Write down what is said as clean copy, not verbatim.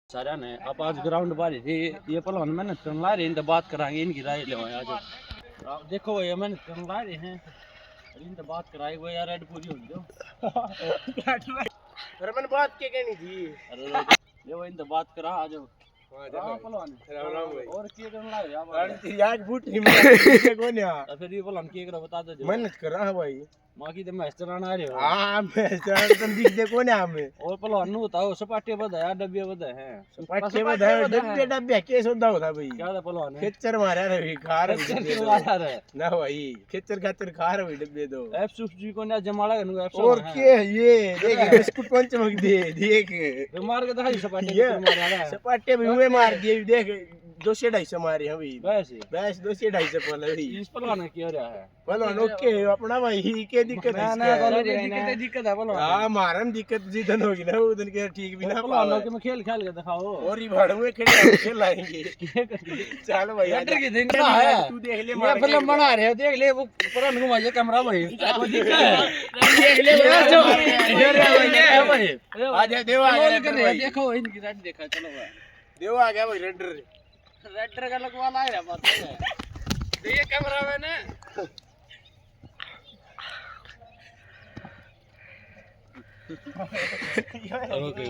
सारा ने अब आज ग्राउंड बारी थी ये पहलवान मेहनत करने ला रहे हैं, इनसे बात कराएंगे, इनकी राय ले आज। आप देखो ये मेहनत करने ला रहे हैं, इनसे बात कराए वो यार रेड पूरी हो जाओ। अरे मैंने बात क्या कहनी थी। अरे ये वो इनसे बात करा आज पहलवान और क्या करने ला रहे आप आज बूटी में कौन है फिर ये पहलवान क्या करो बता दो मेहनत कर रहा है भाई। मां की तो मैच चलाना आ रहे हो। हां मैं तो दिख दे कौन है हमें। और पहलवान नु बताओ सपाटे बधाया डब्बे बधाए हैं सपाटे बधाए डब्बे केस होता होता भाई क्या था पहलवान खेचर मारा रे खा रहे ना भाई खेचर खातर खा रहे डब्बे दो एफ जी को ना जमाड़ा नु एफ और के ये देख बिस्कुट कौन चमक दे देख मार के दिखाई सपाटे मार रहा है सपाटे भी हुए मार दिए देख 200-250 मारे हैं भाई बस 200-250 पहले ही इस पहलवान क्या हो रहा है पहलवान ओके अपना भाई के दिक्कत है ना दिक्कत है पहलवान हां मारन दिक्कत जिदन होगी ना वो दिन के ठीक भी ना पहलवानों के में खेल खेल के दिखाओ और ही भाड़ में खेलाएंगे चल भाई लेटर की दिन का है तू देख ले मैं फिल्म बना रहे हो देख ले वो पुरान घुमाइए कैमरा भाई वो दिखता है देख ले भाई आ जा देव आ गया देखो इनकी रेड देखा चलो भाई देव आ गया भाई रेडर का लगवा ला रहा बात है ये कैमरा मैंने ओके